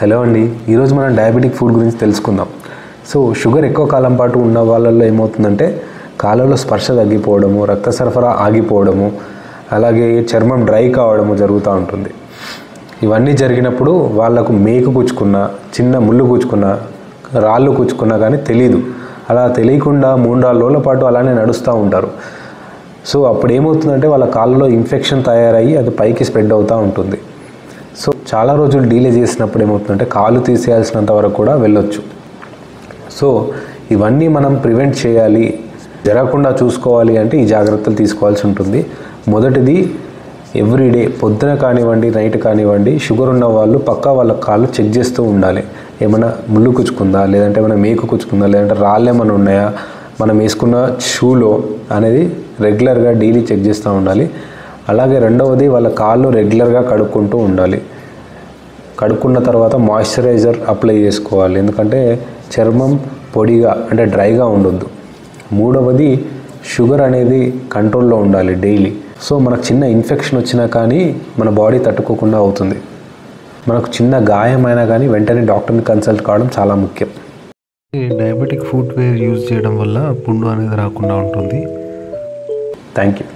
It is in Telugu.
హలో అండి, ఈరోజు మనం డయాబెటిక్ ఫుడ్ గురించి తెలుసుకుందాం. సో షుగర్ ఎక్కువ కాలం పాటు ఉన్న వాళ్ళల్లో ఏమవుతుందంటే కాళ్ళలో స్పర్శ తగ్గిపోవడము, రక్త సరఫరా ఆగిపోవడము, అలాగే చర్మం డ్రై కావడము జరుగుతూ ఉంటుంది. ఇవన్నీ జరిగినప్పుడు వాళ్ళకు మేకు గుచ్చుకున్నా, చిన్న ముళ్ళు గుచ్చుకున్నా, రాళ్ళు గుచ్చుకున్నా కానీ తెలీదు. అలా తెలియకుండా 3-4 రోజుల పాటు అలానే నడుస్తూ ఉంటారు. సో అప్పుడు ఏమవుతుందంటే వాళ్ళ కాళ్ళలో ఇన్ఫెక్షన్ తయారయ్యి అది పైకి స్ప్రెడ్ అవుతూ ఉంటుంది. సో చాలా రోజులు డీలే చేసినప్పుడు ఏమవుతుందంటే కాలు తీసేయాల్సినంత వరకు కూడా వెళ్ళొచ్చు. సో ఇవన్నీ మనం ప్రివెంట్ చేయాలి, జరగకుండా చూసుకోవాలి అంటే ఈ జాగ్రత్తలు తీసుకోవాల్సి ఉంటుంది. మొదటిది, ఎవ్రీడే పొద్దున కానివ్వండి, నైట్ కానివ్వండి, షుగర్ ఉన్న వాళ్ళు పక్కా వాళ్ళ కాళ్ళు చెక్ చేస్తూ ఉండాలి. ఏమైనా ముళ్ళు కుచ్చుకుందా, లేదంటే ఏమైనా మేకు కుచ్చుకుందా, లేదంటే రాళ్ళు ఏమైనా ఉన్నాయా, మనం వేసుకున్న షూలో అనేది రెగ్యులర్గా డైలీ చెక్ చేస్తూ ఉండాలి. అలాగే రెండవది, వాళ్ళ కాళ్ళు రెగ్యులర్గా కడుక్కుంటూ ఉండాలి. కడుక్కున్న తర్వాత మాయిశ్చరైజర్ అప్లై చేసుకోవాలి, ఎందుకంటే చర్మం పొడిగా అంటే డ్రైగా ఉండొద్దు. మూడవది, షుగర్ అనేది కంట్రోల్లో ఉండాలి డైలీ. సో మనకు చిన్న ఇన్ఫెక్షన్ వచ్చినా కానీ మన బాడీ తట్టుకోకుండా అవుతుంది. మనకు చిన్న గాయమైనా కానీ వెంటనే డాక్టర్ని కన్సల్ట్ కావడం చాలా ముఖ్యం. డయాబెటిక్ ఫుట్వేర్ యూజ్ చేయడం వల్ల పుండు అనేది రాకుండా ఉంటుంది. Thank you.